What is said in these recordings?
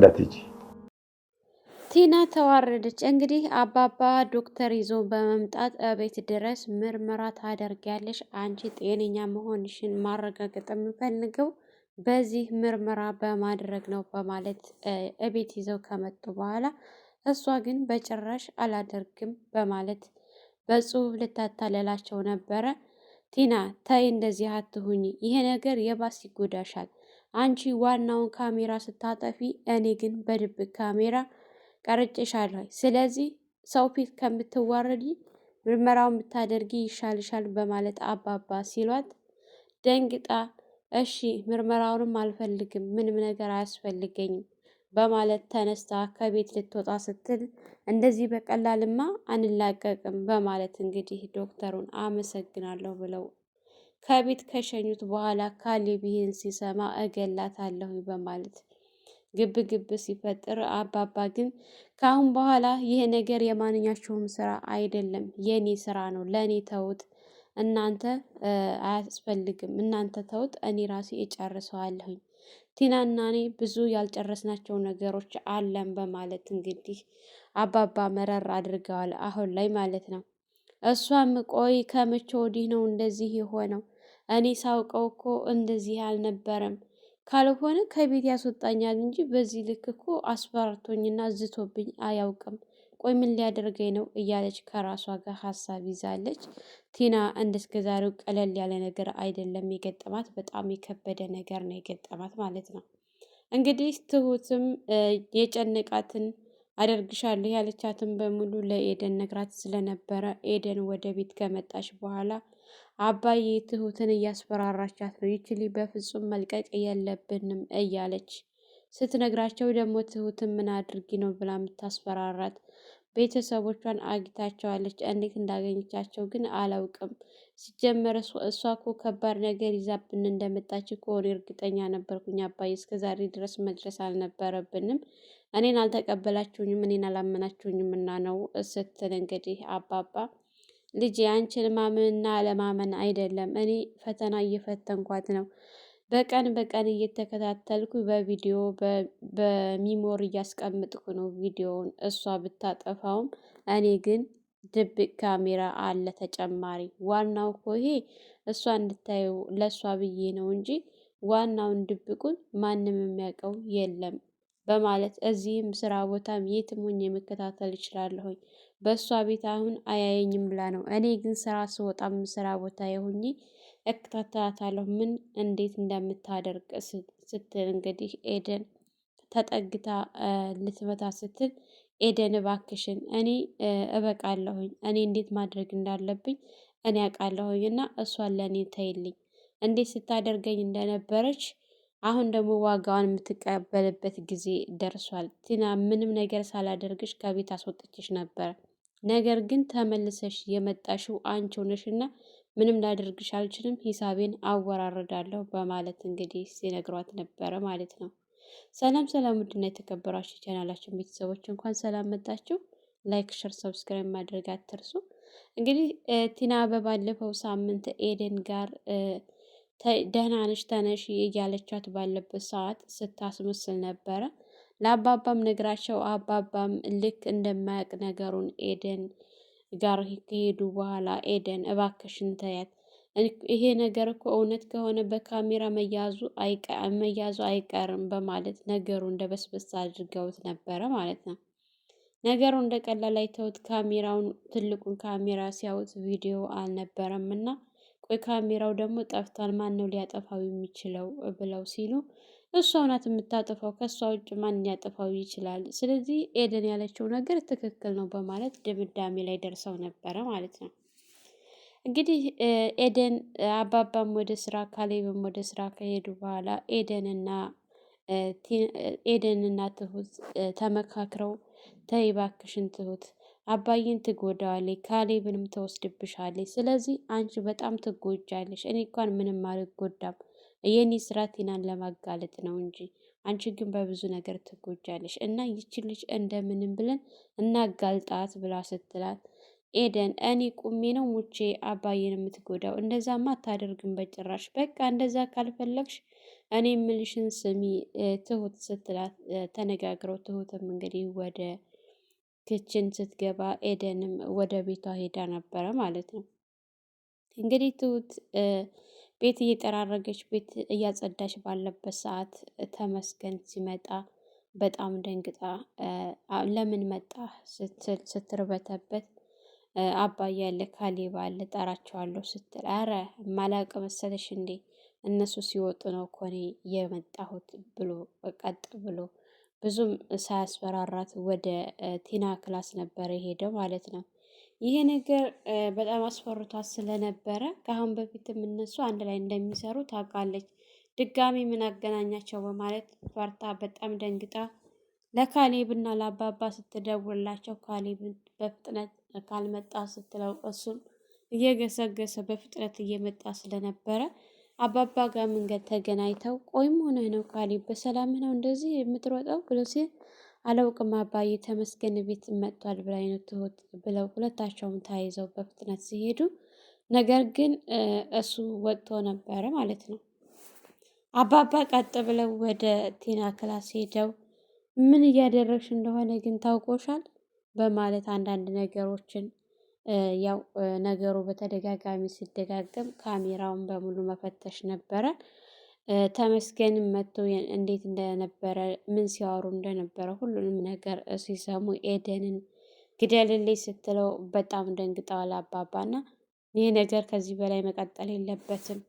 እንዳትሄጂ። ቲና ተዋረደች። እንግዲህ አባባ ዶክተር ይዞ በመምጣት ቤት ድረስ ምርመራ ታደርጊያለሽ፣ አንቺ ጤነኛ መሆንሽን ማረጋገጥ የምፈልገው በዚህ ምርመራ በማድረግ ነው በማለት እቤት ይዘው ከመጡ በኋላ እሷ ግን በጭራሽ አላደርግም በማለት በጽሁፍ ልታታለላቸው ነበረ። ቲና ታይ፣ እንደዚህ አትሁኝ፣ ይሄ ነገር የባስ ይጎዳሻል። አንቺ ዋናውን ካሜራ ስታጠፊ፣ እኔ ግን በድብቅ ካሜራ ቀርጬሻለሁ። ስለዚህ ሰው ፊት ከምትዋረዲ ምርመራውን ብታደርጊ ይሻልሻል በማለት አባባ ሲሏት ደንግጣ እሺ ምርመራውንም አልፈልግም፣ ምንም ነገር አያስፈልገኝም በማለት ተነስታ ከቤት ልትወጣ ስትል እንደዚህ በቀላልማ አንላቀቅም በማለት እንግዲህ ዶክተሩን አመሰግናለሁ ብለው ከቤት ከሸኙት በኋላ ካሌብ ይህን ሲሰማ እገላታለሁ በማለት ግብ ግብ ሲፈጥር አባባ ግን ከአሁን በኋላ ይሄ ነገር የማንኛቸውም ስራ አይደለም፣ የኔ ስራ ነው፣ ለእኔ ተውት፣ እናንተ አያስፈልግም፣ እናንተ ተውት፣ እኔ ራሴ እጨርሰዋለሁኝ። ቲናና እኔ ብዙ ያልጨረስናቸው ነገሮች አለን በማለት እንግዲህ አባባ መረር አድርገዋል አሁን ላይ ማለት ነው። እሷም ቆይ ከመቼ ወዲህ ነው እንደዚህ የሆነው? እኔ ሳውቀው እኮ እንደዚህ አልነበረም፣ ካልሆነ ከቤት ያስወጣኛል እንጂ በዚህ ልክ እኮ አስፈራርቶኝና ዝቶብኝ አያውቅም። ቆይ ምን ሊያደርገኝ ነው እያለች ከራሷ ጋር ሀሳብ ይዛለች። ቲና እንደስከዛሬው ቀለል ያለ ነገር አይደለም የገጠማት፣ በጣም የከበደ ነገር ነው የገጠማት ማለት ነው። እንግዲህ ትሁትም የጨነቃትን አደርግሻለሁ ያለቻትን በሙሉ ለኤደን ነግራት ስለነበረ ኤደን ወደ ቤት ከመጣች በኋላ አባዬ ትሁትን እያስፈራራቻት ነው፣ ይችሊ በፍጹም መልቀቅ የለብንም እያለች ስትነግራቸው ደግሞ ትሁትን ምን አድርጊ ነው ብላ የምታስፈራራት? ቤተሰቦቿን አግኝታቸዋለች። እንዴት እንዳገኘቻቸው ግን አላውቅም። ሲጀመር እሷ እኮ ከባድ ነገር ይዛብን እንደመጣች እኮ እኔ እርግጠኛ ነበርኩኝ አባዬ። እስከዛሬ ድረስ መድረስ አልነበረብንም። እኔን አልተቀበላችሁኝም፣ እኔን አላመናችሁኝም እና ነው ስትል እንግዲህ አባባ ልጅ አንቺን ማመንና አለማመን አይደለም፣ እኔ ፈተና እየፈተንኳት ነው። በቀን በቀን እየተከታተልኩ በቪዲዮ በሚሞሪ እያስቀምጥኩ ነው ቪዲዮውን። እሷ ብታጠፋውም እኔ ግን ድብቅ ካሜራ አለ ተጨማሪ። ዋናው እኮ ይሄ እሷ እንድታየው ለእሷ ብዬ ነው እንጂ ዋናውን ድብቁን ማንም የሚያውቀው የለም በማለት እዚህም ስራ ቦታም የትም ሆኜ መከታተል እችላለሁኝ። በእሷ ቤት አሁን አያየኝም ብላ ነው። እኔ ግን ስራ ስወጣም ስራ ቦታ የሆኜ እከታተላታለሁ ምን እንዴት እንደምታደርግ ስትል እንግዲህ ኤደን ተጠግታ ልትመታ ስትል ኤደን እባክሽን እኔ እበቃለሁኝ፣ እኔ እንዴት ማድረግ እንዳለብኝ እኔ አውቃለሁኝ እና እሷን ለእኔ ተይልኝ፣ እንዴት ስታደርገኝ እንደነበረች አሁን ደግሞ ዋጋዋን የምትቀበልበት ጊዜ ደርሷል። ቲና ምንም ነገር ሳላደርግሽ ከቤት አስወጥችሽ ነበር፣ ነገር ግን ተመልሰሽ የመጣሽው አንቺው ነሽና ምንም ላደርግሽ አልችልም፣ ሂሳቤን አወራርዳለሁ በማለት እንግዲህ ሲነግሯት ነበረ ማለት ነው። ሰላም ሰላም፣ ውድና የተከበራችሁ ቻናላችን ቤተሰቦች እንኳን ሰላም መጣችሁ። ላይክ፣ ሸር፣ ሰብስክራይብ ማድረግ አትርሱ። እንግዲህ ቲና በባለፈው ሳምንት ኤደን ጋር ደህና ነሽ ተነሺ እያለቻት ባለበት ሰዓት ስታስመስል ነበረ። ለአባባም ነግራቸው አባባም ልክ እንደማያውቅ ነገሩን ኤደን ጋር ከሄዱ በኋላ ኤደን እባክሽን ተያት፣ ይሄ ነገር እኮ እውነት ከሆነ በካሜራ መያዙ አይቀርም በማለት ነገሩ እንደ በስበስ አድርገውት ነበረ ማለት ነው። ነገሩ እንደ ቀላል አይተውት ካሜራውን ትልቁን ካሜራ ሲያዩት ቪዲዮ አልነበረም እና ቆይ ካሜራው ደግሞ ጠፍቷል፣ ማን ነው ሊያጠፋው የሚችለው ብለው ሲሉ እሷ ናት የምታጠፋው፣ ከእሷ ውጭ ማን ሊያጠፋው ይችላል? ስለዚህ ኤደን ያለችው ነገር ትክክል ነው በማለት ድምዳሜ ላይ ደርሰው ነበረ ማለት ነው። እንግዲህ አባባም ወደ ስራ ካሌብም ወደ ስራ ከሄዱ በኋላ ኤደንና ትሁት ተመካክረው ተይ እባክሽን ትሁት አባዬን ትጎዳዋለች፣ ካሌብንም ተወስድብሻለች። ስለዚህ አንቺ በጣም ትጎጃለሽ። እኔ እንኳን ምንም አልጎዳም፣ የኔ ስራ ቲናን ለማጋለጥ ነው እንጂ አንቺ ግን በብዙ ነገር ትጎጃለሽ እና ይቺ ልጅ እንደምንም ብለን እናጋልጣት ብላ ስትላት ኤደን እኔ ቁሜ ነው ሙቼ አባዬን የምትጎዳው? እንደዛማ አታደርግም በጭራሽ። በቃ እንደዛ ካልፈለግሽ እኔ የምልሽን ስሚ ትሁት ስትላት ተነጋግረው ትሁትም እንግዲህ ወደ ክችን ስትገባ ኤደንም ወደ ቤቷ ሄዳ ነበረ ማለት ነው። እንግዲህ ትሁት ቤት እየጠራረገች ቤት እያጸዳች ባለበት ሰዓት ተመስገን ሲመጣ በጣም ደንግጣ ለምን መጣ ስትርበተበት አባዬ ያለ ካሌብ አለ ጠራቸዋለሁ ስትል፣ አረ ማላቅ መሰለሽ እንዴ እነሱ ሲወጡ ነው እኮ እኔ የመጣሁት ብሎ ቀጥ ብሎ ብዙም ሳያስፈራራት ወደ ቲና ክላስ ነበረ የሄደው ማለት ነው። ይሄ ነገር በጣም አስፈርቷት ስለነበረ ከአሁን በፊትም እነሱ አንድ ላይ እንደሚሰሩ ታውቃለች። ድጋሚ ምን አገናኛቸው በማለት ፈርታ በጣም ደንግጣ ለካሌብና ለአባባ ስትደውልላቸው ካሌብን በፍጥነት ካልመጣ ስትለው እሱም እየገሰገሰ በፍጥነት እየመጣ ስለነበረ አባባ ጋር መንገድ ተገናኝተው ቆይም ሆነ ነው ካሌብ በሰላም ነው እንደዚህ የምትሮጠው ብሎ ሲል አላውቅም አባዬ ተመስገን ቤት መጥቷል ብላ አይነት ትሁት ብለው ሁለታቸውም ተያይዘው በፍጥነት ሲሄዱ ነገር ግን እሱ ወጥቶ ነበረ ማለት ነው። አባባ ቀጥ ብለው ወደ ቲና ክላስ ሄደው ምን እያደረግሽ እንደሆነ ግን ታውቆሻል በማለት አንዳንድ ነገሮችን ያው ነገሩ በተደጋጋሚ ሲደጋገም ካሜራውን በሙሉ መፈተሽ ነበረ። ተመስገንም መጥቶ እንዴት እንደነበረ ምን ሲያወሩ እንደነበረ ሁሉንም ነገር ሲሰሙ ኤደንን ግደልልኝ ስትለው በጣም ደንግጠዋል አባባና ይህ ነገር ከዚህ በላይ መቀጠል የለበትም።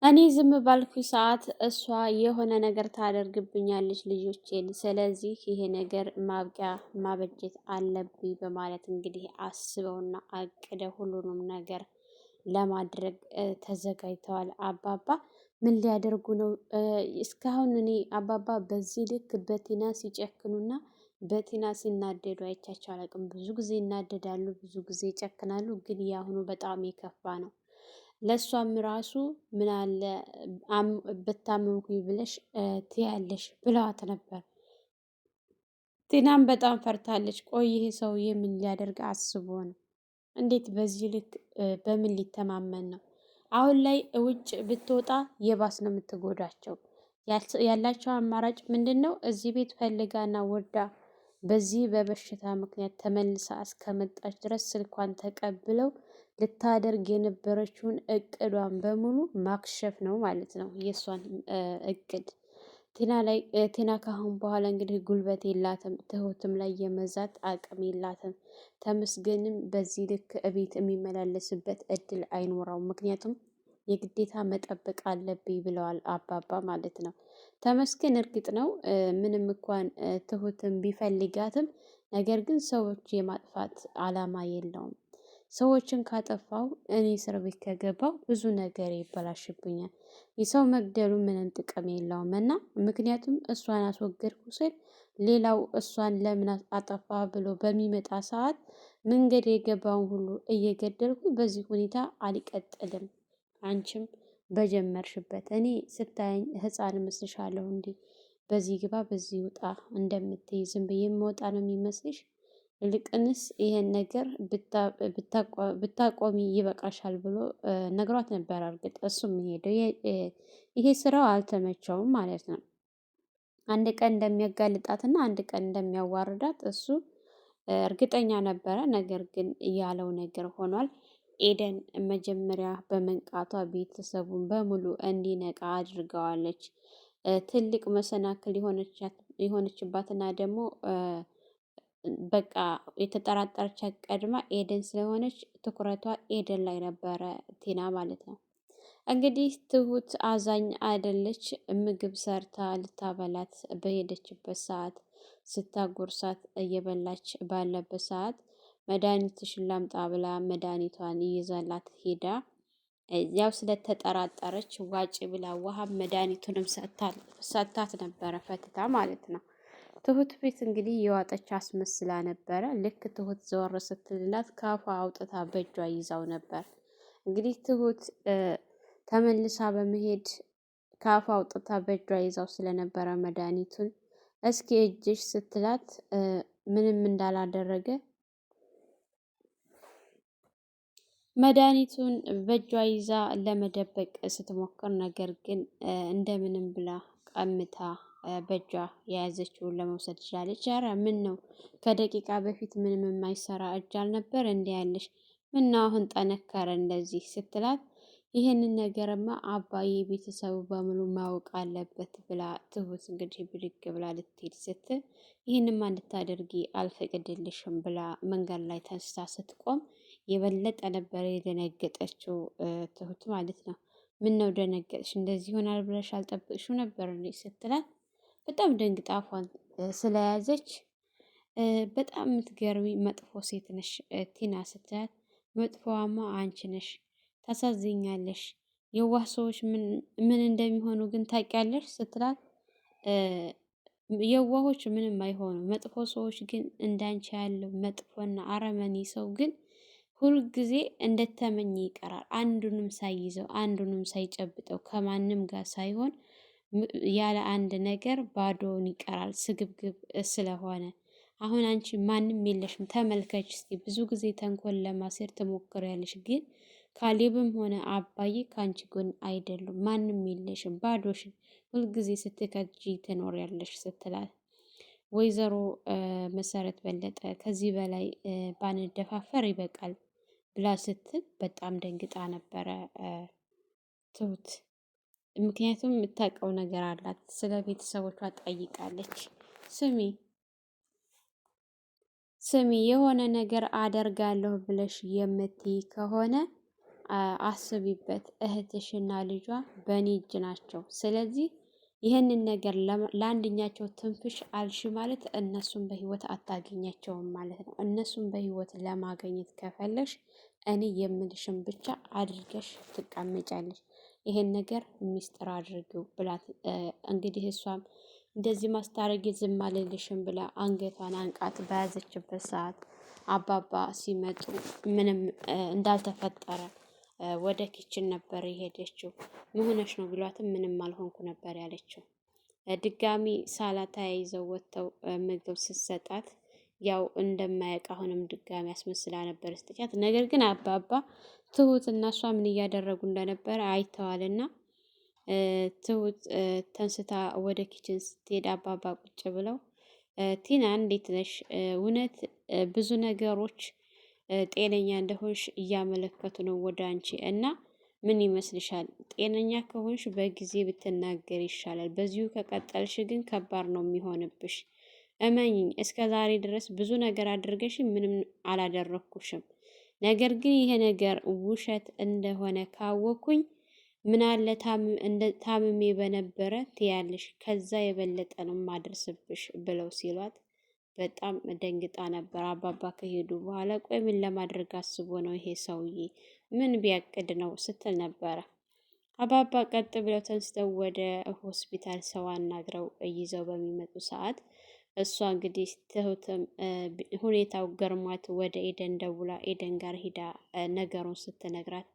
እኔ ዝም ባልኩ ሰዓት እሷ የሆነ ነገር ታደርግብኛለች ልጆቼን። ስለዚህ ይሄ ነገር ማብቂያ ማበጀት አለብኝ በማለት እንግዲህ አስበውና አቅደው ሁሉንም ነገር ለማድረግ ተዘጋጅተዋል። አባባ ምን ሊያደርጉ ነው? እስካሁን እኔ አባባ በዚህ ልክ በቲና ሲጨክኑና በቲና ሲናደዱ አይቻቸው አላውቅም። ብዙ ጊዜ ይናደዳሉ፣ ብዙ ጊዜ ይጨክናሉ። ግን የአሁኑ በጣም የከፋ ነው። ለእሷም ራሱ ምን አለ ብታመምኩኝ ብለሽ ትያለሽ ብለዋት ነበር። ቲናም በጣም ፈርታለች። ቆይ ይሄ ሰውዬ ምን ሊያደርግ አስቦ ነው? እንዴት በዚህ ልክ በምን ሊተማመን ነው? አሁን ላይ ውጭ ብትወጣ የባስ ነው የምትጎዳቸው። ያላቸው አማራጭ ምንድን ነው? እዚህ ቤት ፈልጋና ወዳ በዚህ በበሽታ ምክንያት ተመልሳ እስከመጣች ድረስ ስልኳን ተቀብለው ልታደርግ የነበረችውን እቅዷን በሙሉ ማክሸፍ ነው ማለት ነው። የእሷን እቅድ ቲና ካሁን በኋላ እንግዲህ ጉልበት የላትም። ትሁትም ላይ የመዛት አቅም የላትም። ተመስገንም በዚህ ልክ እቤት የሚመላለስበት እድል አይኖረውም። ምክንያቱም የግዴታ መጠበቅ አለብኝ ብለዋል አባባ ማለት ነው። ተመስገን እርግጥ ነው ምንም እንኳን ትሁትን ቢፈልጋትም ነገር ግን ሰዎች የማጥፋት አላማ የለውም። ሰዎችን ካጠፋው እኔ እስር ቤት ከገባው ብዙ ነገር ይበላሽብኛል። የሰው መግደሉ ምንም ጥቅም የለውም እና ምክንያቱም እሷን አስወገድኩ ስል ሌላው እሷን ለምን አጠፋ ብሎ በሚመጣ ሰዓት መንገድ የገባውን ሁሉ እየገደልኩ በዚህ ሁኔታ አልቀጥልም። አንቺም በጀመርሽበት እኔ ስታየኝ ህፃን መስልሻለሁ እንዴ? በዚህ ግባ በዚህ ውጣ እንደምትይ ዝም ብዬ የምወጣ ነው የሚመስልሽ? ይልቅንስ ይሄን ነገር ብታቆሚ ይበቃሻል ብሎ ነግሯት ነበር። እርግጥ እሱም ሄደው ይሄ ስራው አልተመቸውም ማለት ነው። አንድ ቀን እንደሚያጋልጣትና አንድ ቀን እንደሚያዋርዳት እሱ እርግጠኛ ነበረ። ነገር ግን ያለው ነገር ሆኗል። ኤደን መጀመሪያ በመንቃቷ ቤተሰቡን በሙሉ እንዲነቃ አድርገዋለች። ትልቅ መሰናክል የሆነችባትና ደግሞ በቃ የተጠራጠረቻት ቀድማ ኤደን ስለሆነች ትኩረቷ ኤደን ላይ ነበረ፣ ቲና ማለት ነው። እንግዲህ ትሁት አዛኝ አይደለች። ምግብ ሰርታ ልታበላት በሄደችበት ሰዓት ስታጎርሳት እየበላች ባለበት ሰዓት መድኃኒትሽን ላምጣ ብላ መድኃኒቷን ይዛላት ሄዳ ያው ስለተጠራጠረች ዋጭ ብላ ውሃ መድኃኒቱንም ሰታት ነበረ፣ ፈትታ ማለት ነው። ትሁት ቤት እንግዲህ የዋጠች አስመስላ ነበረ። ልክ ትሁት ዘወር ስትልላት ካፏ አውጥታ በእጇ ይዛው ነበር። እንግዲህ ትሁት ተመልሳ በመሄድ ካፏ አውጥታ በእጇ ይዛው ስለነበረ መድኃኒቱን እስኪ እጅሽ ስትላት ምንም እንዳላደረገ መድኃኒቱን በእጇ ይዛ ለመደበቅ ስትሞክር፣ ነገር ግን እንደምንም ብላ ቀምታ በእጇ የያዘችውን ለመውሰድ ትችላለች። ኧረ ምን ነው ከደቂቃ በፊት ምንም የማይሰራ እጅ አልነበር እንዲህ ያለሽ? ምን ነው አሁን ጠነከረ እንደዚህ ስትላት፣ ይህንን ነገርማ አባዬ ቤተሰቡ በሙሉ ማወቅ አለበት ብላ ትሁት እንግዲህ ብድግ ብላ ልትሄድ ስትል፣ ይህንማ እንድታደርጊ አልፈቅድልሽም ብላ መንገድ ላይ ተንስታ ስትቆም የበለጠ ነበር የደነገጠችው ትሁት ማለት ነው። ምን ነው ደነገጥሽ? እንደዚህ ይሆናል ብለሽ አልጠብቅሽው ነበር እንዴ ስትላት፣ በጣም ደንግጣ አፏን ስለያዘች፣ በጣም የምትገርሚ መጥፎ ሴት ነሽ ቲና ስትላት፣ መጥፎዋማ አንቺ ነሽ፣ ታሳዝኛለሽ። የዋህ ሰዎች ምን እንደሚሆኑ ግን ታውቂያለሽ ስትላት፣ የዋሆች ምንም አይሆኑ፣ መጥፎ ሰዎች ግን እንዳንቺ ያለው መጥፎና አረመኔ ሰው ግን ሁልጊዜ እንደተመኘ ይቀራል። አንዱንም ሳይይዘው አንዱንም ሳይጨብጠው ከማንም ጋር ሳይሆን ያለ አንድ ነገር ባዶውን ይቀራል፣ ስግብግብ ስለሆነ። አሁን አንቺ ማንም የለሽም፣ ተመልከች እስቲ። ብዙ ጊዜ ተንኮል ለማሴር ትሞክሪያለሽ፣ ግን ካሌብም ሆነ አባዬ ከአንቺ ጎን አይደሉም። ማንም የለሽም፣ ባዶሽን ሁልጊዜ ስትከጂ ትኖሪያለሽ ስትላት፣ ወይዘሮ መሰረት በለጠ ከዚህ በላይ ባንደፋፈር ይበቃል ብላ ስትል በጣም ደንግጣ ነበረ ትሁት። ምክንያቱም የምታውቀው ነገር አላት፣ ስለ ቤተሰቦቿ ጠይቃለች። ስሚ የሆነ ነገር አደርጋለሁ ብለሽ የምትይ ከሆነ አስቢበት። እህትሽና ልጇ በእኔ እጅ ናቸው። ስለዚህ ይህንን ነገር ለአንደኛቸው ትንፍሽ አልሽ ማለት እነሱን በህይወት አታገኛቸውም ማለት ነው። እነሱን በህይወት ለማገኘት ከፈለሽ እኔ የምልሽን ብቻ አድርገሽ ትቀመጫለሽ። ይሄን ነገር ሚስጥር አድርጊው ብላት እንግዲህ እሷም እንደዚህ ማስታረጊ ዝም አልልሽም ብላ አንገቷን አንቃት በያዘችበት ሰዓት አባባ ሲመጡ ምንም እንዳልተፈጠረ ወደ ኪችን ነበር የሄደችው። መሆነሽ ነው ብሏትም ምንም አልሆንኩ ነበር ያለችው። ድጋሚ ሳላ ተያይዘው ወጥተው ምግብ ስትሰጣት ያው እንደማያውቅ አሁንም ድጋሚ አስመስላ ነበር ስትጫት። ነገር ግን አባባ ትሁት እና እሷ ምን እያደረጉ እንደነበረ አይተዋልና ትሁት ተንስታ ወደ ኪችን ስትሄድ አባባ ቁጭ ብለው ቲና እንዴት ነሽ? እውነት ብዙ ነገሮች ጤነኛ እንደሆንሽ እያመለከቱ ነው ወደ አንቺ እና ምን ይመስልሻል? ጤነኛ ከሆንሽ በጊዜ ብትናገር ይሻላል። በዚሁ ከቀጠልሽ ግን ከባድ ነው የሚሆንብሽ። እመኝኝ፣ እስከ ዛሬ ድረስ ብዙ ነገር አድርገሽ ምንም አላደረኩሽም። ነገር ግን ይሄ ነገር ውሸት እንደሆነ ካወኩኝ ምናለ ታምሜ በነበረ ትያለሽ፣ ከዛ የበለጠ ነው ማድረስብሽ ብለው ሲሏት በጣም ደንግጣ ነበር። አባባ ከሄዱ በኋላ ቆይ ምን ለማድረግ አስቦ ነው ይሄ ሰውዬ? ምን ቢያቅድ ነው ስትል ነበረ። አባባ ቀጥ ብለው ተንስተው ወደ ሆስፒታል ሰው አናግረው ይዘው በሚመጡ ሰዓት እሷ እንግዲህ ትሁትም ሁኔታው ገርሟት ወደ ኤደን ደውላ ኤደን ጋር ሂዳ ነገሩን ስትነግራት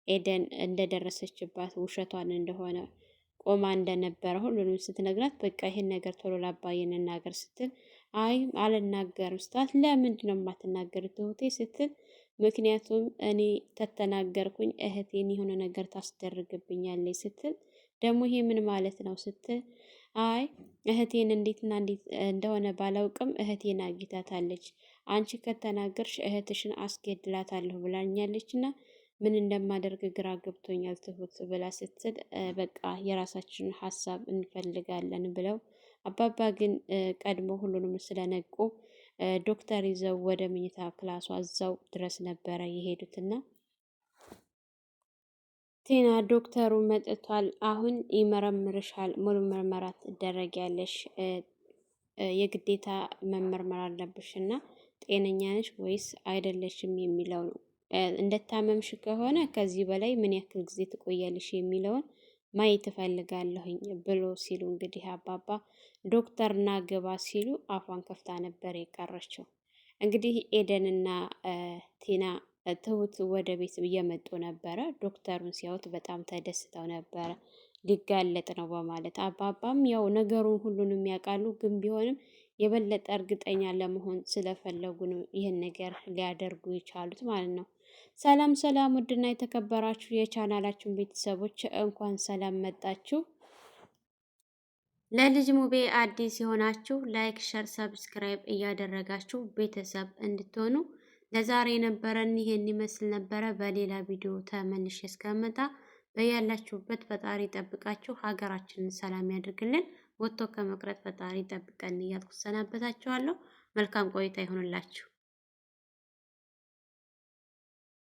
ኤደን እንደደረሰችባት ውሸቷን እንደሆነ ቆማ እንደነበረ ሁሉንም ስትነግራት በቃ ይሄን ነገር ቶሎ ላባዬ እንናገር ስትል አይ አልናገርም ስትላት ለምንድን ነው የማትናገር ትሁቴ ስትል ምክንያቱም እኔ ተተናገርኩኝ እህቴን የሆነ ነገር ታስደርግብኛለች ስትል ደግሞ ይሄ ምን ማለት ነው ስትል አይ እህቴን እንዴትና እንዴት እንደሆነ ባላውቅም እህቴን አግኝታታለች። አንቺ ከተናገርሽ እህትሽን አስገድላታለሁ ብላኛለች እና ምን እንደማደርግ ግራ ገብቶኛል ትሁት ብላ ስትል በቃ የራሳችንን ሀሳብ እንፈልጋለን ብለው አባባ ግን ቀድሞ ሁሉንም ስለነቁ ዶክተር ይዘው ወደ መኝታ ክላሷ እዛው ድረስ ነበረ የሄዱትና ቲና ዶክተሩ መጥቷል፣ አሁን ይመረምርሻል፣ ሙሉ ምርመራ ትደረጊያለሽ፣ የግዴታ መመርመር አለብሽ እና ጤነኛ ነሽ ወይስ አይደለሽም የሚለው ነው። እንደታመምሽ ከሆነ ከዚህ በላይ ምን ያክል ጊዜ ትቆያለሽ የሚለውን ማየት እፈልጋለሁኝ ብሎ ሲሉ እንግዲህ አባባ ዶክተር ና ግባ ሲሉ አፏን ከፍታ ነበር የቀረችው። እንግዲህ ኤደንና ቲና ትሁት ወደ ቤት እየመጡ ነበረ። ዶክተሩን ሲያዩት በጣም ተደስተው ነበረ። ሊጋለጥ ነው በማለት አባባም ያው ነገሩን ሁሉንም ያውቃሉ፣ ግን ቢሆንም የበለጠ እርግጠኛ ለመሆን ስለፈለጉ ነው ይህን ነገር ሊያደርጉ የቻሉት ማለት ነው። ሰላም ሰላም፣ ውድና የተከበራችሁ የቻናላችን ቤተሰቦች እንኳን ሰላም መጣችሁ። ለልጅ ሙቤ አዲስ የሆናችሁ ላይክ፣ ሸር፣ ሰብስክራይብ እያደረጋችሁ ቤተሰብ እንድትሆኑ ለዛሬ የነበረን ይሄን ይመስል ነበረ። በሌላ ቪዲዮ ተመልሼ እስከመጣ በያላችሁበት ፈጣሪ ጠብቃችሁ ሀገራችንን ሰላም ያድርግልን፣ ወጥቶ ከመቅረት ፈጣሪ ጠብቀን እያልኩ ሰናበታችኋለሁ። መልካም ቆይታ ይሁንላችሁ።